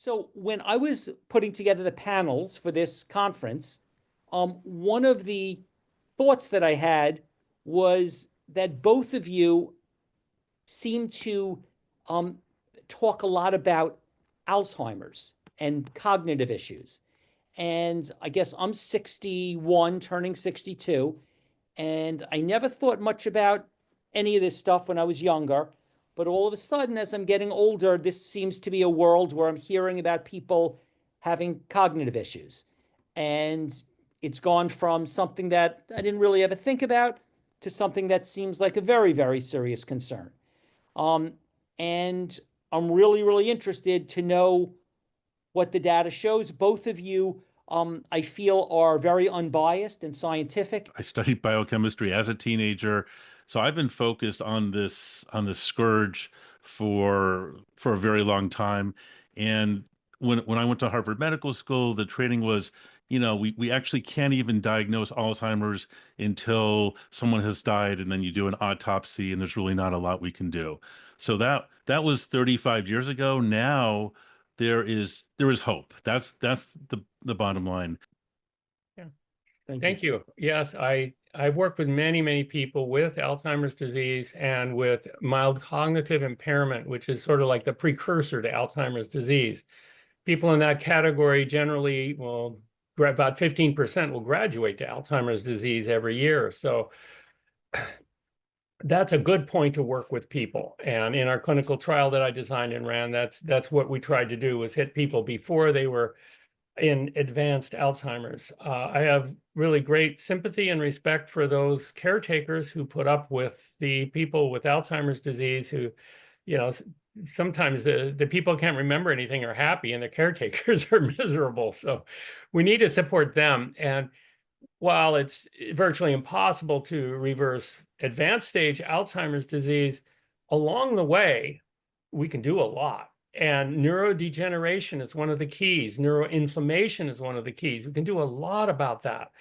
So when I was putting together the panels for this conference, one of the thoughts that I had was that both of you seem to um, talk a lot about Alzheimer's and cognitive issues. And I guess I'm 61, turning 62, and I never thought much about any of this stuff when I was younger. But all of a sudden, as I'm getting older, this seems to be a world where I'm hearing about people having cognitive issues. And it's gone from something that I didn't really ever think about to something that seems like a very, very serious concern. Um, and I'm really, really interested to know what the data shows. Both of you, I feel, are very unbiased and scientific. I studied biochemistry as a teenager, so I've been focused on this scourge for a very long time. And when I went to Harvard Medical School, the training was, we actually can't even diagnose Alzheimer's until someone has died, and then you do an autopsy, and there's really not a lot we can do. So that was 35 years ago. Now there is hope. That's the bottom line. Yeah. Thank Thank you. Yes, I've worked with many people with Alzheimer's disease and with mild cognitive impairment, which is sort of like the precursor to Alzheimer's disease. People in that category generally, well, about 15% will graduate to Alzheimer's disease every year. So that's a good point to work with people. And in our clinical trial that I designed and ran, that's what we tried to do, was hit people before they were in advanced Alzheimer's. I have really great sympathy and respect for those caretakers who put up with the people with Alzheimer's disease who, sometimes the people can't remember anything or happy and the caretakers are miserable. So we need to support them. And while it's virtually impossible to reverse advanced stage Alzheimer's disease, along the way, we can do a lot. And neurodegeneration is one of the keys. Neuroinflammation is one of the keys. We can do a lot about that.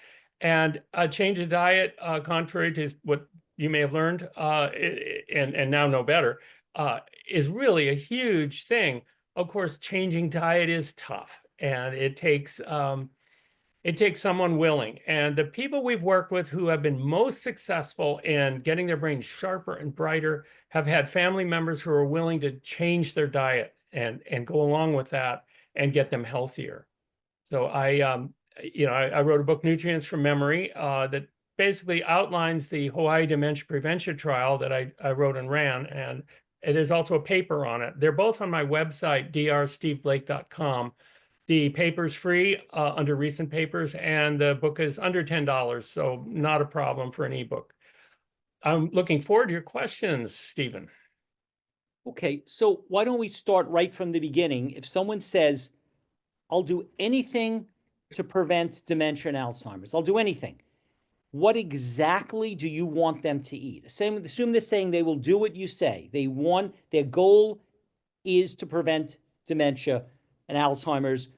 And a change of diet, contrary to what you may have learned and now know better, is really a huge thing. Of course, changing diet is tough, and it takes someone willing. And the people we've worked with who have been most successful in getting their brains sharper and brighter have had family members who are willing to change their diet and go along with that and get them healthier. So I wrote a book, Nutrients from Memory, that basically outlines the Hawaii dementia prevention trial that I wrote and ran. And there's also a paper on it. They're both on my website, drsteveblake.com. The paper's free under recent papers, and the book is under $10, so not a problem for an ebook. I'm looking forward to your questions, Stephen. Okay, so why don't we start right from the beginning? If someone says, I'll do anything to prevent dementia and Alzheimer's, I'll do anything. What exactly do you want them to eat? Assume they're saying they will do what you say. Their goal is to prevent dementia and Alzheimer's.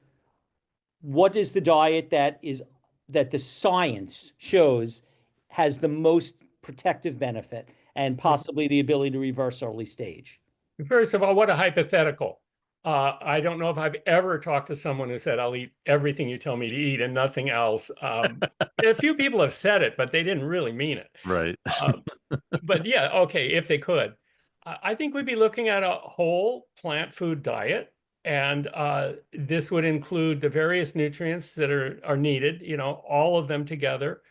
What is the diet that the science shows has the most protective benefit and possibly the ability to reverse early stage? First of all, what a hypothetical. I don't know if I've ever talked to someone who said, I'll eat everything you tell me to eat and nothing else. A few people have said it, but they didn't really mean it. Right. But yeah, okay, if they could. I think we'd be looking at a whole plant food diet. And this would include the various nutrients that are needed, all of them together.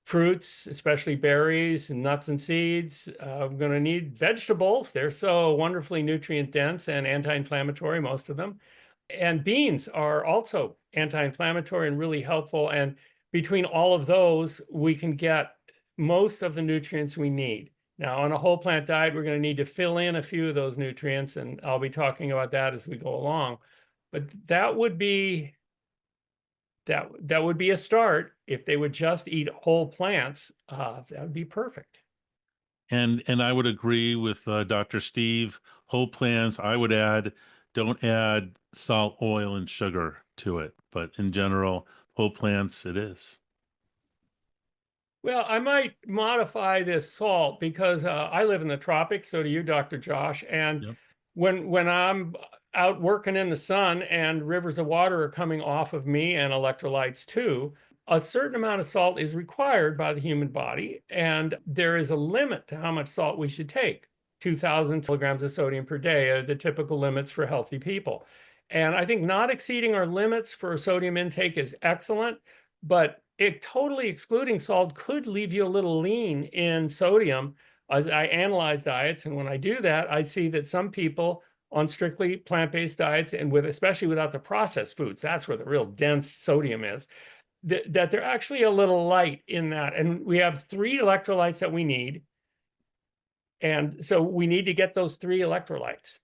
Fruits, especially berries and nuts and seeds. We're going to need vegetables. They're so wonderfully nutrient dense and anti-inflammatory, most of them. And beans are also anti-inflammatory and really helpful. And between all of those, we can get most of the nutrients we need. Now, on a whole plant diet, we're going to need to fill in a few of those nutrients, and I'll be talking about that as we go along. But that would be a start. If they would just eat whole plants, that would be perfect. And I would agree with Dr. Steve. Whole plants, don't add salt, oil, and sugar to it. But in general, whole plants, it is. Well, I might modify this salt because I live in the tropics, so do you, Dr. Josh. And Yep. when I'm out working in the sun and rivers of water are coming off of me and electrolytes too, a certain amount of salt is required by the human body. And there is a limit to how much salt we should take. 2,000 milligrams of sodium per day are the typical limits for healthy people. And I think not exceeding our limits for sodium intake is excellent, but totally excluding salt could leave you a little lean in sodium. As I analyze diets, and when I do that, I see that some people on strictly plant-based diets, and especially without the processed foods, that's where the real dense sodium is, that they're actually a little light in that. And we have 3 electrolytes that we need. And so we need to get those 3 electrolytes.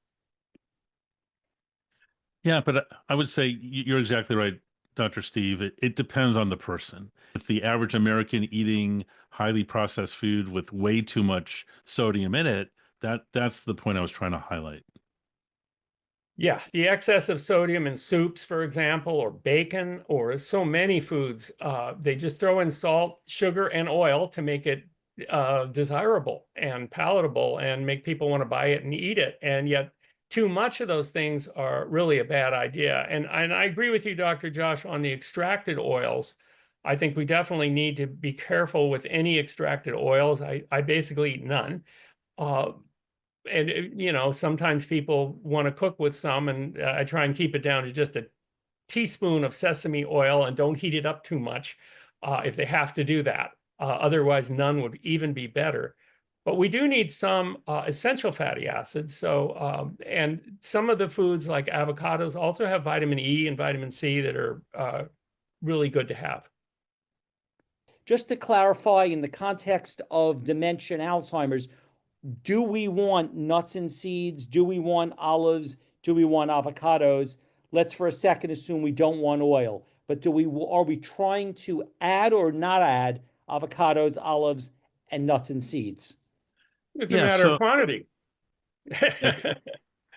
Yeah, but I would say you're exactly right, Dr. Steve. It depends on the person. If the average American eating highly processed food with way too much sodium in it, that's the point I was trying to highlight. Yeah, the excess of sodium in soups, for example, or bacon, or so many foods, they just throw in salt, sugar, and oil to make it desirable and palatable and make people want to buy it and eat it. And yet too much of those things are really a bad idea. And I agree with you, Dr. Josh, on the extracted oils. I think we definitely need to be careful with any extracted oils. I basically eat none. And you know, sometimes people want to cook with some, and I try and keep it down to just a teaspoon of sesame oil and don't heat it up too much if they have to do that. Otherwise, none would even be better. But we do need some essential fatty acids. So, and some of the foods like avocados also have vitamin E and vitamin C that are really good to have. Just to clarify, in the context of dementia and Alzheimer's, do we want nuts and seeds? Do we want olives? Do we want avocados? Let's for a second assume we don't want oil, but are we trying to add or not add avocados, olives, and nuts and seeds? It's a matter of quantity.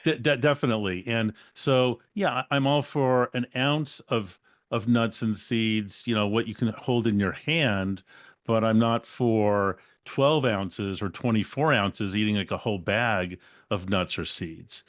Definitely. And so, yeah, I'm all for an ounce of nuts and seeds, you know, what you can hold in your hand, but I'm not for 12 ounces or 24 ounces eating like a whole bag of nuts or seeds.